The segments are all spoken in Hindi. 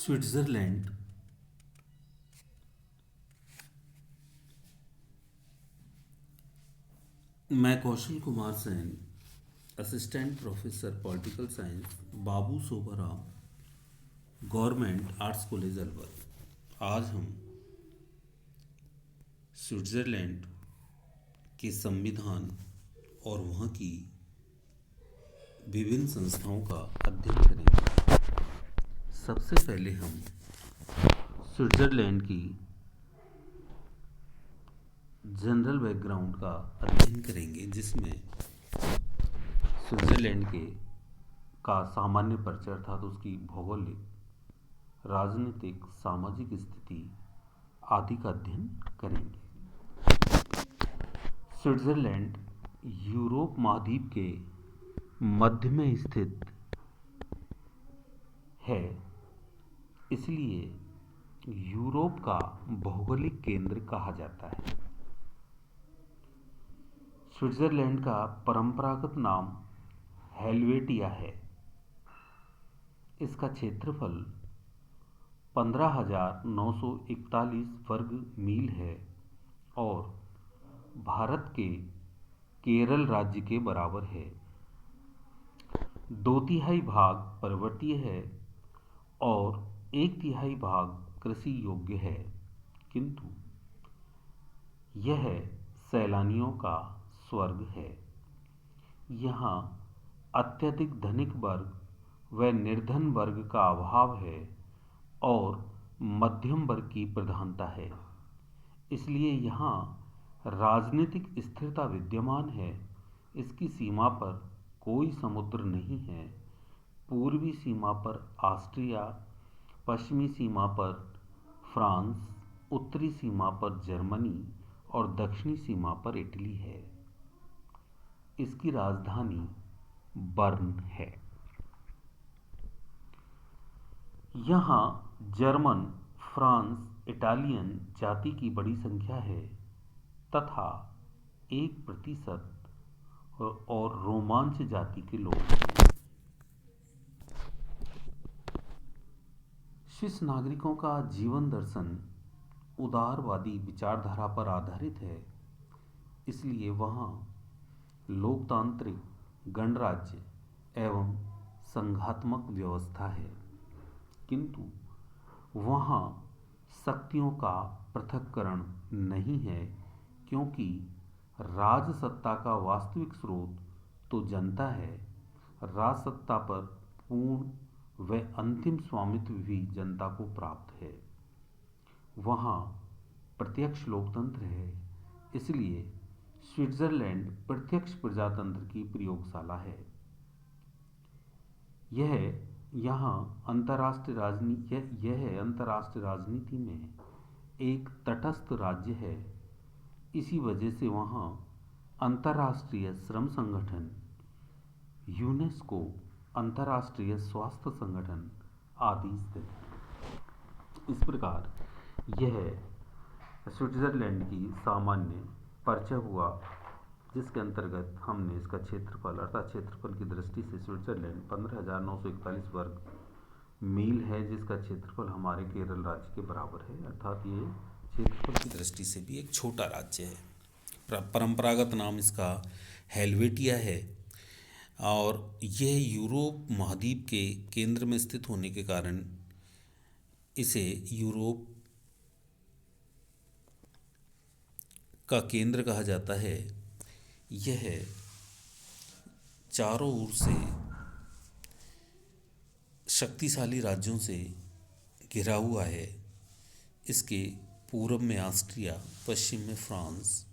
स्विट्ज़रलैंड मैं Kaushal Kumar Sen, assistant professor political science, Babu Sobharam, government arts college Alwar. आज हम स्विट्ज़रलैंड के संविधान और वहाँ की विभिन्न संस्थाओं का अध्ययन करेंगे। सबसे पहले हम स्विट्ज़रलैंड की जनरल बैकग्राउंड का अध्ययन करेंगे, जिसमें स्विट्ज़रलैंड के का सामान्य परिचय अर्थात उसकी भौगोलिक, राजनीतिक, सामाजिक स्थिति आदि का अध्ययन करेंगे। स्विट्ज़रलैंड यूरोप महाद्वीप के मध्य में स्थित है, इसलिए यूरोप का भौगोलिक केंद्र कहा जाता है। स्विट्ज़रलैंड का परंपरागत नाम हेलवेटिया है। इसका क्षेत्रफल 15,941 वर्ग मील है और भारत के केरल राज्य के बराबर है। 2/3 भाग पर्वतीय है और 1/3 भाग कृषि योग्य है, किंतु यह सैलानियों का स्वर्ग है। यहाँ अत्यधिक धनिक वर्ग व निर्धन वर्ग का अभाव है और मध्यम वर्ग की प्रधानता है, इसलिए यहाँ राजनीतिक स्थिरता विद्यमान है। इसकी सीमा पर कोई समुद्र नहीं है। पूर्वी सीमा पर ऑस्ट्रिया, पश्चिमी सीमा पर फ्रांस, उत्तरी सीमा पर जर्मनी और दक्षिणी सीमा पर इटली है। इसकी राजधानी बर्न है। यहाँ जर्मन, फ्रांस, इटालियन जाति की बड़ी संख्या है तथा 1% और रोमांच जाति के लोग हैं। स्विस नागरिकों का जीवन दर्शन उदारवादी विचारधारा पर आधारित है, इसलिए वहाँ लोकतांत्रिक गणराज्य एवं संघात्मक व्यवस्था है, किंतु वहाँ शक्तियों का पृथक्करण नहीं है, क्योंकि राजसत्ता का वास्तविक स्रोत तो जनता है। राजसत्ता पर पूर्ण व अंतिम स्वामित्व भी जनता को प्राप्त है। वहाँ प्रत्यक्ष लोकतंत्र है, इसलिए स्विट्ज़रलैंड प्रत्यक्ष प्रजातंत्र की प्रयोगशाला है। यह अंतर्राष्ट्रीय राजनीति में एक तटस्थ राज्य है। इसी वजह से वहाँ अंतर्राष्ट्रीय श्रम संगठन, यूनेस्को, अंतर्राष्ट्रीय स्वास्थ्य संगठन आदि स्थित है। इस प्रकार यह स्विट्ज़रलैंड की सामान्य परिचय हुआ, जिसके अंतर्गत हमने इसका क्षेत्रफल अर्थात क्षेत्रफल की दृष्टि से स्विट्ज़रलैंड 15,941 वर्ग मील है, जिसका क्षेत्रफल हमारे केरल राज्य के बराबर है। अर्थात ये क्षेत्रफल की दृष्टि से भी एक छोटा राज्य है। परंपरागत नाम इसका हेलवेटिया है और यह यूरोप महाद्वीप के केंद्र में स्थित होने के कारण इसे यूरोप का केंद्र कहा जाता है। यह चारों ओर से शक्तिशाली राज्यों से घिरा हुआ है। इसके पूर्व में ऑस्ट्रिया, पश्चिम में फ्रांस,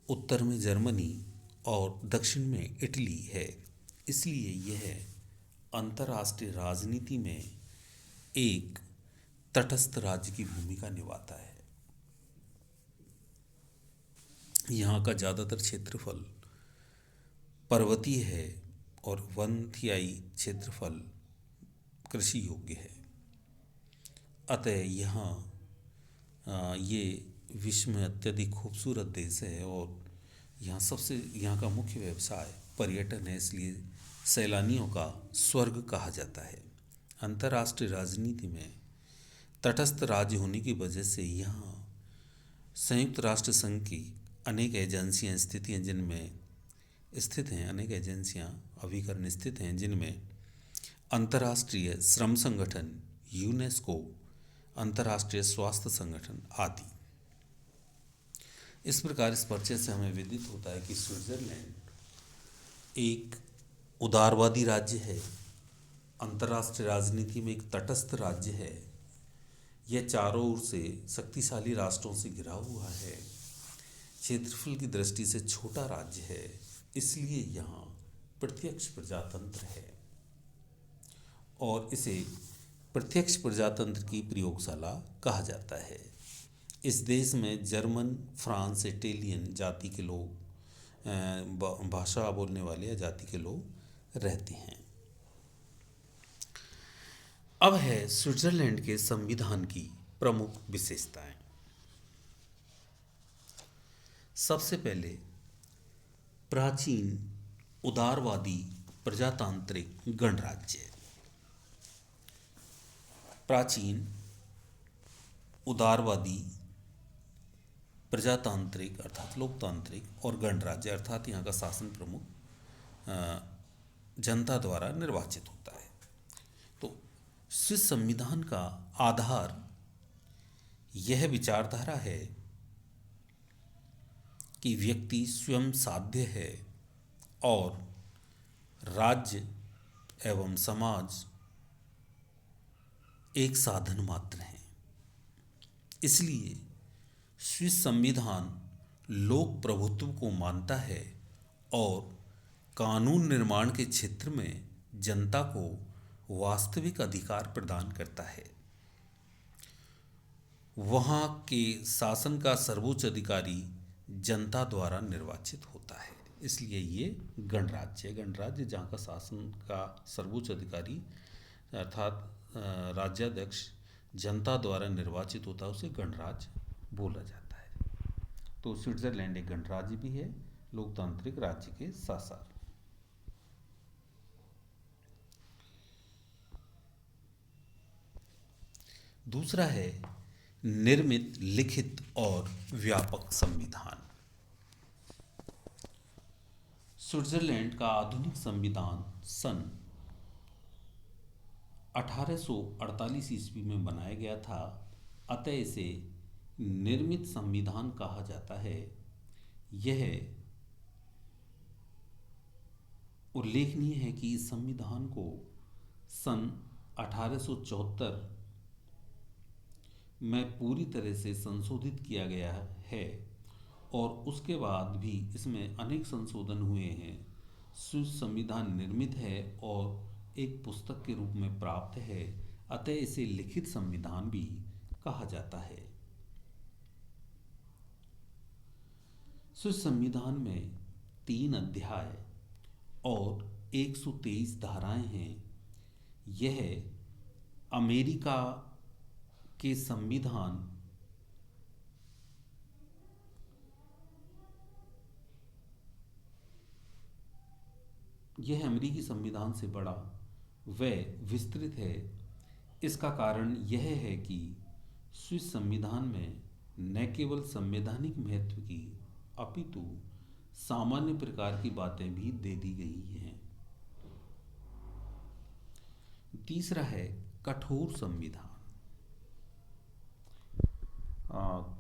उत्तर में जर्मनी और दक्षिण में इटली है। इसलिए यह अंतर्राष्ट्रीय राजनीति में एक तटस्थ राज्य की भूमिका निभाता है। यहाँ का ज़्यादातर क्षेत्रफल पर्वतीय है और 1/3 क्षेत्रफल कृषि योग्य है। अतः ये विश्व में अत्यधिक खूबसूरत देश है और यहाँ का मुख्य व्यवसाय पर्यटन है, इसलिए सैलानियों का स्वर्ग कहा जाता है। अंतर्राष्ट्रीय राजनीति में तटस्थ राज्य होने की वजह से यहाँ संयुक्त राष्ट्र संघ की अनेक एजेंसियाँ स्थित हैं, अनेक एजेंसियाँ अभिकरण स्थित हैं, जिनमें अंतर्राष्ट्रीय श्रम संगठन, यूनेस्को, अंतर्राष्ट्रीय स्वास्थ्य संगठन आदि। इस प्रकार इस परिचय से हमें विदित होता है कि स्विट्जरलैंड एक उदारवादी राज्य है, अंतर्राष्ट्रीय राजनीति में एक तटस्थ राज्य है। यह चारों ओर से शक्तिशाली राष्ट्रों से घिरा हुआ है, क्षेत्रफल की दृष्टि से छोटा राज्य है, इसलिए यहाँ प्रत्यक्ष प्रजातंत्र है और इसे प्रत्यक्ष प्रजातंत्र की प्रयोगशाला कहा जाता है। इस देश में जर्मन, फ्रांस, इटालियन जाति के लोग, भाषा बोलने वाले या जाति के लोग रहते हैं। अब है स्विट्जरलैंड के संविधान की प्रमुख विशेषताएं। सबसे पहले प्राचीन उदारवादी प्रजातांत्रिक गणराज्य। प्राचीन उदारवादी प्रजातांत्रिक अर्थात लोकतांत्रिक और गणराज्य अर्थात यहाँ का शासन प्रमुख जनता द्वारा निर्वाचित होता है। तो स्विस संविधान का आधार यह विचारधारा है कि व्यक्ति स्वयं साध्य है और राज्य एवं समाज एक साधन मात्र है। इसलिए स्विस संविधान लोक प्रभुत्व को मानता है और कानून निर्माण के क्षेत्र में जनता को वास्तविक अधिकार प्रदान करता है। वहाँ के शासन का सर्वोच्च अधिकारी जनता द्वारा निर्वाचित होता है, इसलिए ये गणराज्य जहाँ का शासन का सर्वोच्च अधिकारी अर्थात राज्याध्यक्ष जनता द्वारा निर्वाचित होता है, उसे गणराज्य बोला जाता है। तो स्विट्जरलैंड एक गणराज्य भी है, लोकतांत्रिक राज्य के साथ साथ। दूसरा है निर्मित, लिखित और व्यापक संविधान। स्विट्जरलैंड का आधुनिक संविधान सन 1848 ईस्वी में बनाया गया था, अतः इसे निर्मित संविधान कहा जाता है। यह उल्लेखनीय है कि इस संविधान को सन 1874 में पूरी तरह से संशोधित किया गया है और उसके बाद भी इसमें अनेक संशोधन हुए हैं। स्विस संविधान निर्मित है और एक पुस्तक के रूप में प्राप्त है, अतः इसे लिखित संविधान भी कहा जाता है। स्विस संविधान में 3 अध्याय और 123 धाराएं हैं। यह अमेरिका के संविधान अमेरिकी संविधान से बड़ा व विस्तृत है। इसका कारण यह है कि स्विस संविधान में न केवल संवैधानिक महत्व की अपितु सामान्य प्रकार की बातें भी दे दी गई हैं। तीसरा है कठोर संविधान।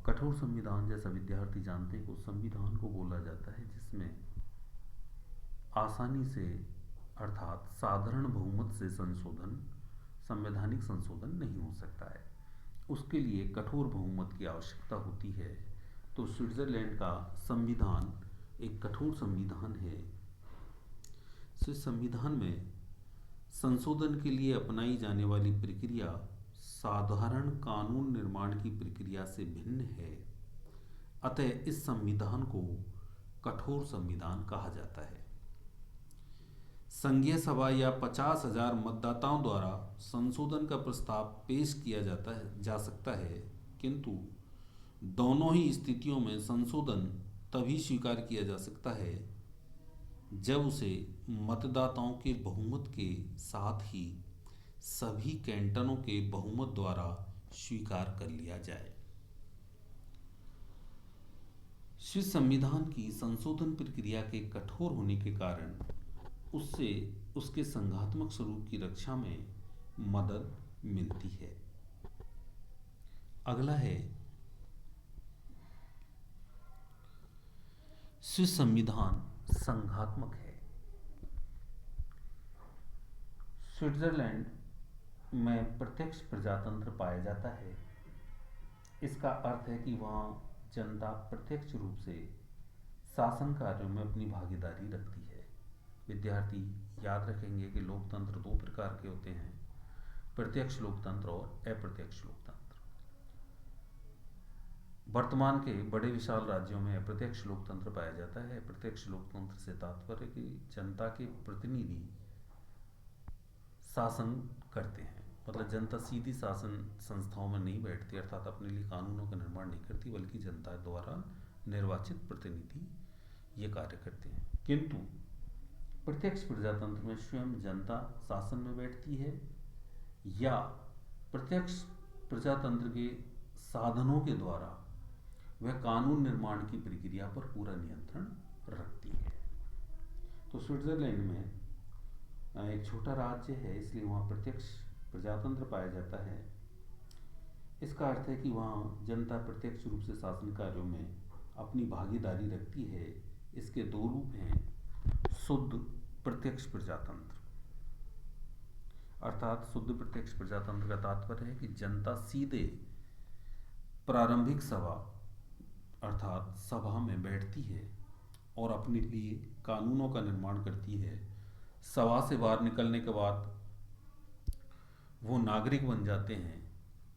कठोर संविधान, जैसा विद्यार्थी जानते हैं, उस संविधान को बोला जाता है जिसमें आसानी से अर्थात साधारण बहुमत से संवैधानिक संशोधन नहीं हो सकता है। उसके लिए कठोर बहुमत की आवश्यकता होती है। तो स्विट्जरलैंड का संविधान एक कठोर संविधान है। स्विस संविधान में संशोधन के लिए अपनाई जाने वाली प्रक्रिया साधारण कानून निर्माण की प्रक्रिया से भिन्न है, अतः इस संविधान को कठोर संविधान कहा जाता है। संघीय सभा या 50,000 मतदाताओं द्वारा संशोधन का प्रस्ताव पेश किया जा सकता है, किंतु दोनों ही स्थितियों में संशोधन तभी स्वीकार किया जा सकता है जब उसे मतदाताओं के बहुमत के साथ ही सभी कैंटनों के बहुमत द्वारा स्वीकार कर लिया जाए। स्विस संविधान की संशोधन प्रक्रिया के कठोर होने के कारण उससे उसके संघात्मक स्वरूप की रक्षा में मदद मिलती है। अगला है स्विस संविधान संघात्मक है। स्विट्जरलैंड में प्रत्यक्ष प्रजातंत्र पाया जाता है। इसका अर्थ है कि वहाँ जनता प्रत्यक्ष रूप से शासन कार्यों में अपनी भागीदारी रखती है। विद्यार्थी याद रखेंगे कि लोकतंत्र दो प्रकार के होते हैं, प्रत्यक्ष लोकतंत्र और अप्रत्यक्ष लोकतंत्र। वर्तमान के बड़े विशाल राज्यों में अप्रत्यक्ष लोकतंत्र पाया जाता है। प्रत्यक्ष लोकतंत्र से तात्पर्य कि जनता के प्रतिनिधि शासन करते हैं, मतलब जनता सीधी शासन संस्थाओं में नहीं बैठती, अर्थात अपने लिए कानूनों का निर्माण नहीं करती, बल्कि जनता द्वारा निर्वाचित प्रतिनिधि ये कार्य करते हैं। किंतु प्रत्यक्ष प्रजातंत्र में स्वयं जनता शासन में बैठती है या प्रत्यक्ष प्रजातंत्र के साधनों के द्वारा वह कानून निर्माण की प्रक्रिया पर पूरा नियंत्रण रखती है। तो स्विट्जरलैंड में एक छोटा राज्य है, इसलिए वहाँ प्रत्यक्ष प्रजातंत्र पाया जाता है। इसका अर्थ है कि वहाँ जनता प्रत्यक्ष रूप से शासन कार्यों में अपनी भागीदारी रखती है। इसके दो रूप हैं, शुद्ध प्रत्यक्ष प्रजातंत्र, अर्थात शुद्ध प्रत्यक्ष प्रजातंत्र का तात्पर्य है कि जनता सीधे प्रारंभिक सभा अर्थात सभा में बैठती है और अपने लिए कानूनों का निर्माण करती है। सभा से बाहर निकलने के बाद वो नागरिक बन जाते हैं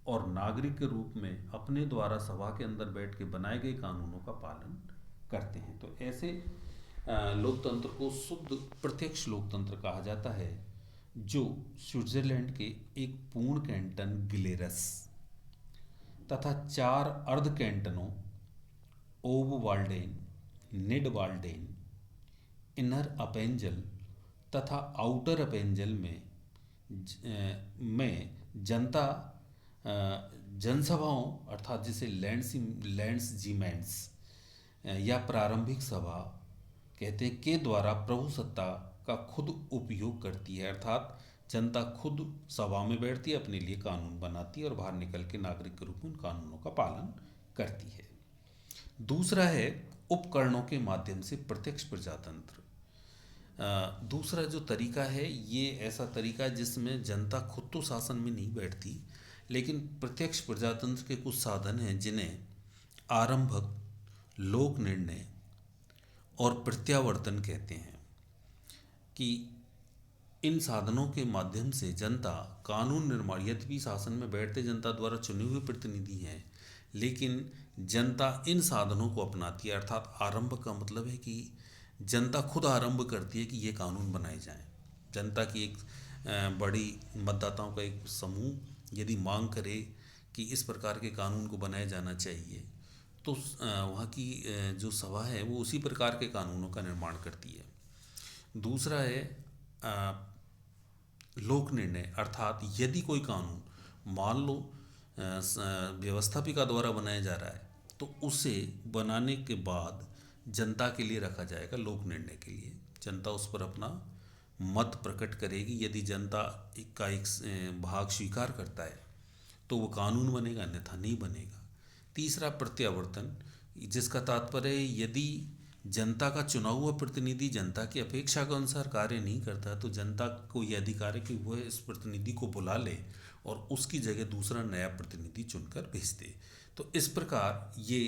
और नागरिक के रूप में अपने द्वारा सभा के अंदर बैठ के बनाए गए कानूनों का पालन करते हैं। तो ऐसे लोकतंत्र को शुद्ध प्रत्यक्ष लोकतंत्र कहा जाता है, जो स्विट्जरलैंड के एक पूर्ण कैंटन गिलेरस तथा 4 अर्ध कैंटनों ओबवाल्डेन, निडवाल्डेन, इनर अपेंजल तथा आउटर अपेंजल में जनता जनसभाओं अर्थात जिसे लैंड्सजीमेंट्स या प्रारंभिक सभा कहते हैं के द्वारा प्रभुसत्ता का खुद उपयोग करती है, अर्थात जनता खुद सभा में बैठती है, अपने लिए कानून बनाती है और बाहर निकल के नागरिक के रूप में उन कानूनों का पालन करती है। दूसरा है उपकरणों के माध्यम से प्रत्यक्ष प्रजातंत्र। दूसरा जो तरीका है ये ऐसा तरीका है जिसमें जनता खुद तो शासन में नहीं बैठती, लेकिन प्रत्यक्ष प्रजातंत्र के कुछ साधन हैं जिन्हें आरंभक, लोक निर्णय और प्रत्यावर्तन कहते हैं। कि इन साधनों के माध्यम से जनता कानून निर्माण, यद्यपि शासन में बैठते जनता द्वारा चुने हुए प्रतिनिधि हैं, लेकिन जनता इन साधनों को अपनाती है। अर्थात आरंभ का मतलब है कि जनता खुद आरंभ करती है कि ये कानून बनाए जाएं। जनता की एक बड़ी मतदाताओं का एक समूह यदि मांग करे कि इस प्रकार के कानून को बनाया जाना चाहिए, तो वहाँ की जो सभा है वो उसी प्रकार के कानूनों का निर्माण करती है। दूसरा है लोक निर्णय, अर्थात यदि कोई कानून मान लो व्यवस्थापिका द्वारा बनाया जा रहा है तो उसे बनाने के बाद जनता के लिए रखा जाएगा, लोक निर्णय के लिए। जनता उस पर अपना मत प्रकट करेगी। यदि जनता का एक भाग स्वीकार करता है तो वो कानून बनेगा, अन्यथा नहीं बनेगा। तीसरा प्रत्यावर्तन, जिसका तात्पर्य है यदि जनता का चुना हुआ प्रतिनिधि जनता की अपेक्षा के अनुसार कार्य नहीं करता तो जनता को यह अधिकार है कि वह इस प्रतिनिधि को बुला ले और उसकी जगह दूसरा नया प्रतिनिधि चुनकर भेज दे। तो इस प्रकार ये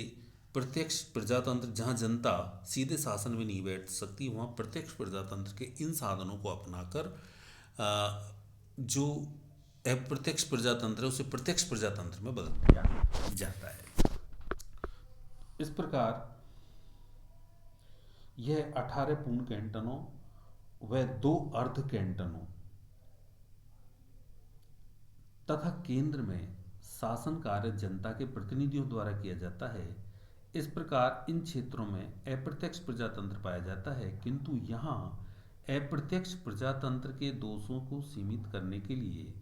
प्रत्यक्ष प्रजातंत्र, जहाँ जनता सीधे शासन में नहीं बैठ सकती, वहाँ प्रत्यक्ष प्रजातंत्र के इन साधनों को अपनाकर जो अप्रत्यक्ष प्रजातंत्र है उसे प्रत्यक्ष प्रजातंत्र में बदल दिया जाता है। इस प्रकार यह 18 पूर्ण कैंटनों व 2 अर्ध कैंटनों तथा केंद्र में शासन कार्य जनता के प्रतिनिधियों द्वारा किया जाता है। इस प्रकार इन क्षेत्रों में अप्रत्यक्ष प्रजातंत्र पाया जाता है, किंतु यहाँ अप्रत्यक्ष प्रजातंत्र के दोषों को सीमित करने के लिए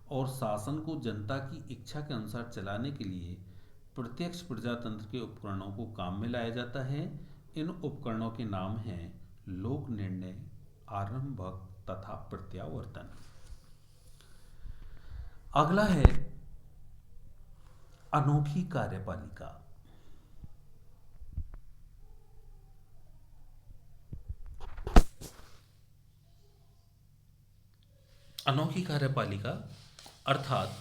और शासन को जनता की इच्छा के अनुसार चलाने के लिए प्रत्यक्ष प्रजातंत्र के उपकरणों को काम में लाया जाता है। इन उपकरणों के नाम हैं लोक निर्णय, आरंभक तथा प्रत्यावर्तन। अगला है अनोखी कार्यपालिका। अनोखी कार्यपालिका अर्थात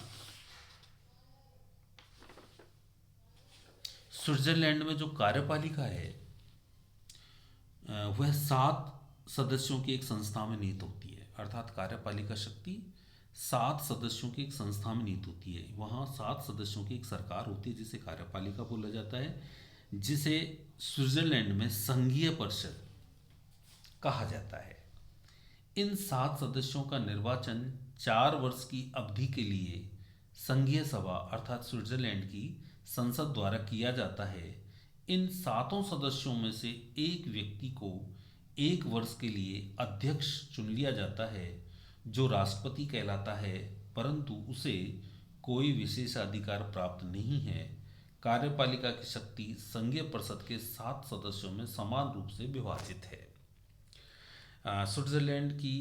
स्विट्जरलैंड में जो कार्यपालिका है वह 7 सदस्यों की एक संस्था में निहित होती है। अर्थात कार्यपालिका शक्ति 7 सदस्यों की एक संस्था में निहित होती है। वहाँ 7 सदस्यों की एक सरकार होती है जिसे कार्यपालिका बोला जाता है, जिसे स्विट्जरलैंड में संघीय परिषद कहा जाता है। इन 7 सदस्यों का निर्वाचन 4 वर्ष की अवधि के लिए संघीय सभा अर्थात स्विट्जरलैंड की संसद द्वारा किया जाता है। इन 7 सदस्यों में से एक व्यक्ति को 1 वर्ष के लिए अध्यक्ष चुन लिया जाता है, जो राष्ट्रपति कहलाता है, परंतु उसे कोई विशेषाधिकार प्राप्त नहीं है। कार्यपालिका की शक्ति संघीय परिषद के 7 सदस्यों में समान रूप से विभाजित है। स्विट्जरलैंड की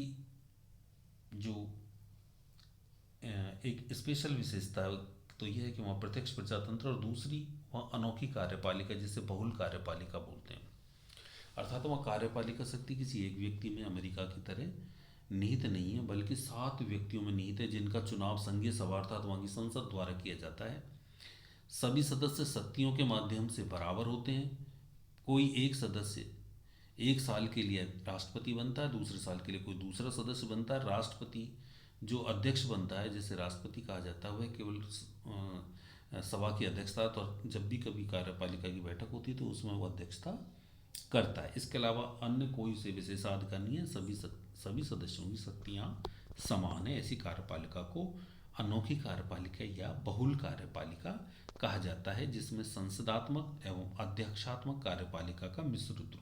जो एक स्पेशल विशेषता तो यह है कि वहाँ प्रत्यक्ष प्रजातंत्र और दूसरी वहाँ अनोखी कार्यपालिका जिसे बहुल कार्यपालिका बोलते हैं। अर्थात वहाँ कार्यपालिका शक्ति किसी एक व्यक्ति में अमेरिका की तरह निहित नहीं है, बल्कि 7 व्यक्तियों में निहित है, जिनका चुनाव संघीय सभा अर्थात वहाँ की संसद द्वारा किया जाता है। सभी सदस्य शक्तियों के माध्यम से बराबर होते हैं। कोई एक सदस्य 1 साल के लिए राष्ट्रपति बनता है, दूसरे साल के लिए कोई दूसरा सदस्य बनता है। राष्ट्रपति जो अध्यक्ष बनता है, जिसे राष्ट्रपति कहा जाता है, वह केवल सभा की अध्यक्षता, तो जब भी कभी कार्यपालिका की बैठक होती है तो उसमें वो अध्यक्षता करता है। इसके अलावा अन्य कोई से विशेषाधिकार नहीं है। सभी सदस्यों की शक्तियाँ समान है। ऐसी कार्यपालिका को अनोखी कार्यपालिका या बहुल कार्यपालिका कहा जाता है, जिसमें संसदात्मक एवं अध्यक्षात्मक कार्यपालिका का मिश्रित रूप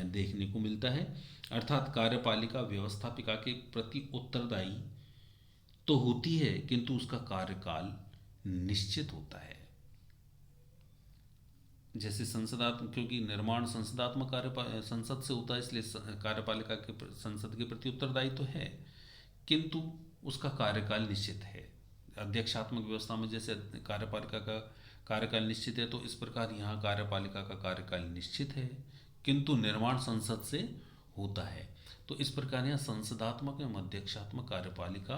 देखने को मिलता है। अर्थात कार्यपालिका व्यवस्थापिका के प्रति उत्तरदायी तो होती है, किंतु उसका कार्यकाल निश्चित होता है। जैसे संसदात्मक, क्योंकि निर्माण संसदात्मक कार्य संसद से होता है, इसलिए कार्यपालिका के संसद के प्रति उत्तरदायी तो है, किंतु उसका कार्यकाल निश्चित है। अध्यक्षात्मक व्यवस्था में जैसे कार्यपालिका का कार्यकाल निश्चित है, तो इस प्रकार यहाँ कार्यपालिका का कार्यकाल निश्चित है, किंतु निर्माण संसद से होता है। तो इस प्रकार यहाँ संसदात्मक एवं अध्यक्षात्मक कार्यपालिका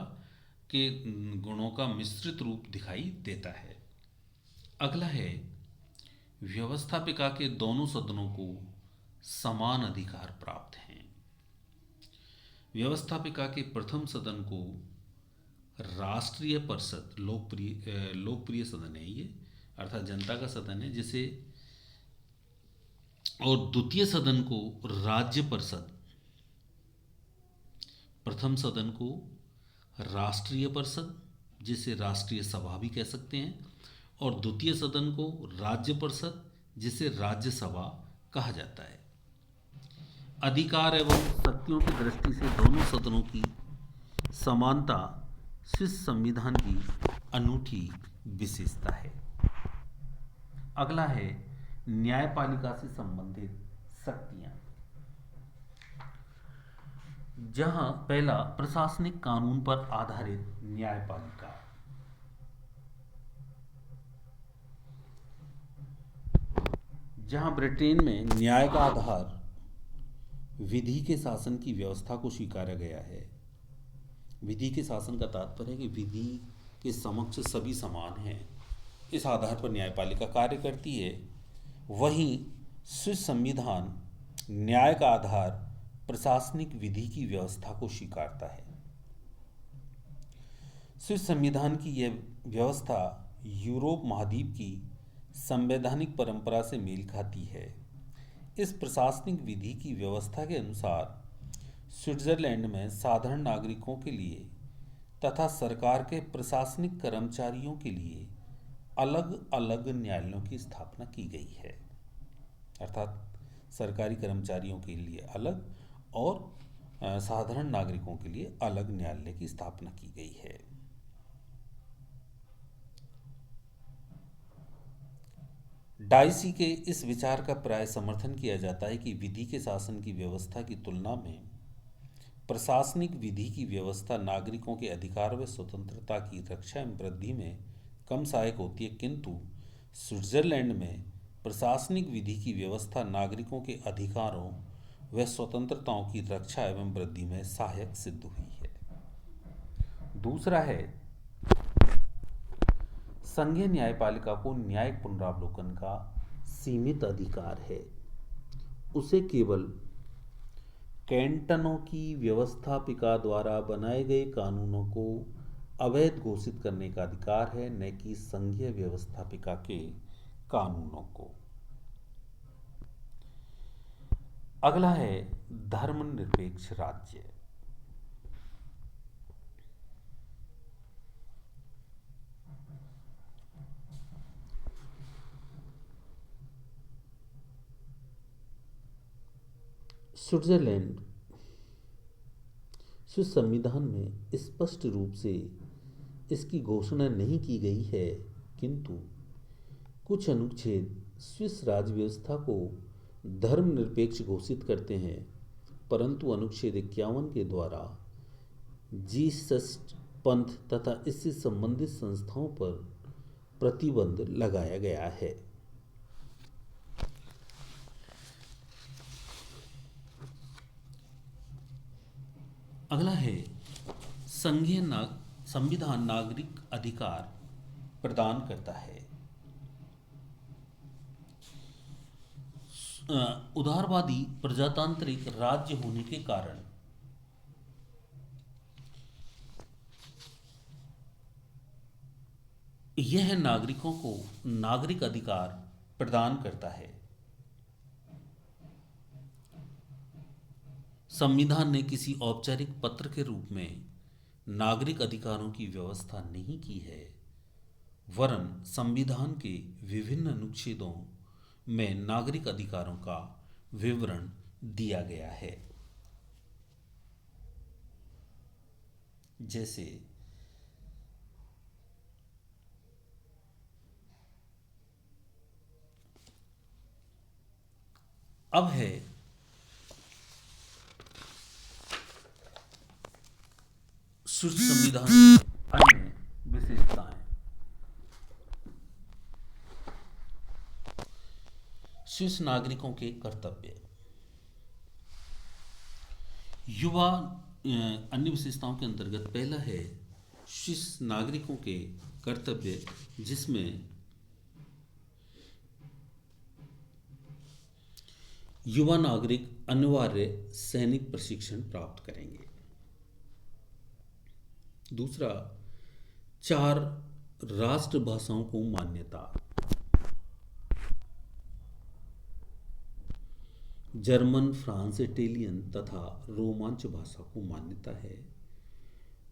के गुणों का मिश्रित रूप दिखाई देता है। अगला है व्यवस्थापिका के दोनों सदनों को समान अधिकार प्राप्त हैं। व्यवस्थापिका के प्रथम सदन को राष्ट्रीय परिषद लोकप्रिय सदन है ये, अर्थात जनता का सदन है, जिसे और द्वितीय सदन को राज्य परिषद, प्रथम सदन को राष्ट्रीय परिषद जिसे राष्ट्रीय सभा भी कह सकते हैं, और द्वितीय सदन को राज्य परिषद जिसे राज्यसभा कहा जाता है। अधिकार एवं शक्तियों की दृष्टि से दोनों सदनों की समानता स्विस संविधान की अनूठी विशेषता है। अगला है न्यायपालिका से संबंधित शक्तियां। जहां पहला प्रशासनिक कानून पर आधारित न्यायपालिका। जहां ब्रिटेन में न्याय का आधार विधि के शासन की व्यवस्था को स्वीकारा गया है। विधि के शासन का तात्पर्य है कि विधि के समक्ष सभी समान हैं, इस आधार पर न्यायपालिका कार्य करती है। वहीं स्विस संविधान न्याय का आधार प्रशासनिक विधि की व्यवस्था को स्वीकारता है। स्विस संविधान की यह व्यवस्था यूरोप महाद्वीप की संवैधानिक परंपरा से मेल खाती है। इस प्रशासनिक विधि की व्यवस्था के अनुसार स्विट्जरलैंड में साधारण नागरिकों के लिए तथा सरकार के प्रशासनिक कर्मचारियों के लिए अलग अलग न्यायालयों की स्थापना की गई है। अर्थात सरकारी कर्मचारियों के लिए अलग और साधारण नागरिकों के लिए अलग न्यायालय की स्थापना की गई है। डाइसी के इस विचार का प्राय समर्थन किया जाता है कि विधि के शासन की व्यवस्था की तुलना में प्रशासनिक विधि की व्यवस्था नागरिकों के अधिकार व स्वतंत्रता की रक्षा एवं वृद्धि में कम सहायक होती है, किंतु स्विट्जरलैंड में प्रशासनिक विधि की व्यवस्था नागरिकों के अधिकारों व स्वतंत्रताओं की रक्षा एवं वृद्धि में सहायक सिद्ध हुई है। दूसरा है, संघीय न्यायपालिका को न्यायिक पुनरावलोकन का सीमित अधिकार है। उसे केवल कैंटनों की व्यवस्थापिका द्वारा बनाए गए कानूनों को अवैध घोषित करने का अधिकार है, न कि संघीय व्यवस्थापिका के कानूनों को। अगला है धर्मनिरपेक्ष राज्य। स्विट्जरलैंड स्विस संविधान में स्पष्ट रूप से इसकी घोषणा नहीं की गई है, किंतु कुछ अनुच्छेद स्विस राज्य व्यवस्था को धर्मनिरपेक्ष घोषित करते हैं, परंतु अनुच्छेद 51 के द्वारा जीसस पंथ तथा इससे संबंधित संस्थाओं पर प्रतिबंध लगाया गया है। अगला है, संघीय संविधान नागरिक अधिकार प्रदान करता है। उदारवादी प्रजातांत्रिक राज्य होने के कारण यह नागरिकों को नागरिक अधिकार प्रदान करता है। संविधान ने किसी औपचारिक पत्र के रूप में नागरिक अधिकारों की व्यवस्था नहीं की है, वरन संविधान के विभिन्न अनुच्छेदों में नागरिक अधिकारों का विवरण दिया गया है। जैसे अब है स्विस संविधान की अन्य विशेषताएं। स्विस नागरिकों के कर्तव्य। युवा अन्य विशेषताओं के अंतर्गत पहला है स्विस नागरिकों के कर्तव्य, जिसमें युवा नागरिक अनिवार्य सैनिक प्रशिक्षण प्राप्त करेंगे। दूसरा, 4 राष्ट्रभाषाओं को मान्यता। जर्मन, फ्रांस, इटालियन तथा रोमांच भाषा को मान्यता है।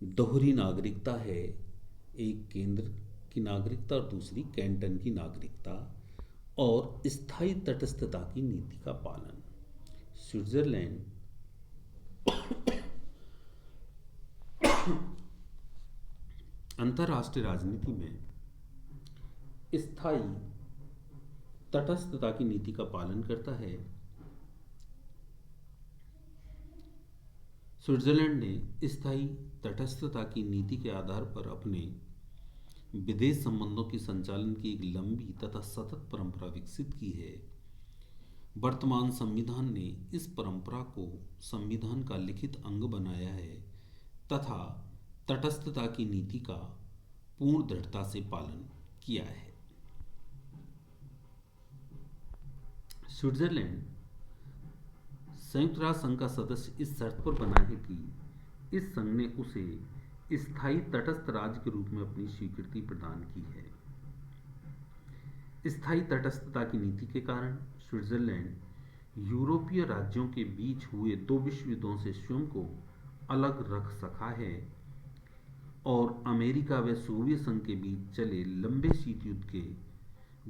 दोहरी नागरिकता है, एक केंद्र की नागरिकता और दूसरी कैंटन की नागरिकता, और स्थायी तटस्थता की नीति का पालन। स्विट्जरलैंड अंतर्राष्ट्रीय राजनीति में स्थायी तटस्थता की नीति का पालन करता है। स्विट्जरलैंड ने स्थायी तटस्थता की नीति के आधार पर अपने विदेश संबंधों के संचालन की एक लंबी तथा सतत परंपरा विकसित की है। वर्तमान संविधान ने इस परंपरा को संविधान का लिखित अंग बनाया है तथा तटस्थता की नीति का पूर्ण दृढ़ता से पालन किया है। स्विट्जरलैंड संयुक्त राष्ट्र संघ का सदस्य इस शर्त पर बना है कि इस संघ ने उसे स्थायी तटस्थ राज्य के रूप में अपनी स्वीकृति प्रदान की है। स्थायी तटस्थता की नीति के कारण स्विट्जरलैंड यूरोपीय राज्यों के बीच हुए 2 विश्व युद्धों से स्वयं को अलग रख सका है और अमेरिका व सोवियत संघ के बीच चले लंबे शीत युद्ध के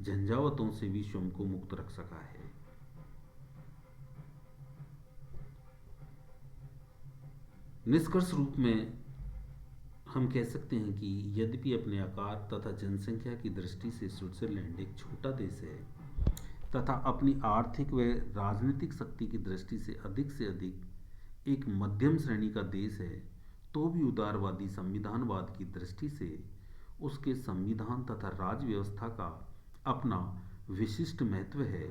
झंझावातों से भी स्वयं को मुक्त रख सका है। निष्कर्ष रूप में हम कह सकते हैं कि यद्यपि अपने आकार तथा जनसंख्या की दृष्टि से स्विट्जरलैंड एक छोटा देश है, तथा अपनी आर्थिक व राजनीतिक शक्ति की दृष्टि से अधिक एक मध्यम श्रेणी का देश है, तो भी उदारवादी संविधानवाद की दृष्टि से उसके संविधान तथा राज्य व्यवस्था का अपना विशिष्ट महत्व है।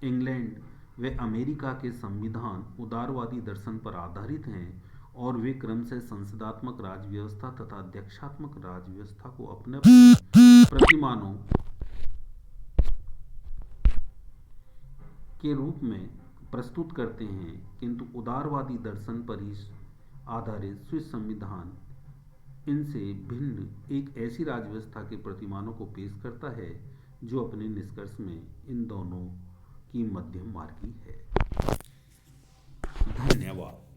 इंग्लैंड व अमेरिका के संविधान उदारवादी दर्शन पर आधारित हैं और वे क्रमशः संसदात्मक राज्य व्यवस्था तथा अध्यक्षात्मक राज्य व्यवस्था को अपने प्रतिमानों के रूप में प्रस्तुत करते हैं, किंतु उदारवादी दर्शन पर ही आधारित स्विस संविधान इनसे भिन्न एक ऐसी राज्य व्यवस्था के प्रतिमानों को पेश करता है जो अपने निष्कर्ष में इन दोनों की मध्यम मार्गी है। धन्यवाद।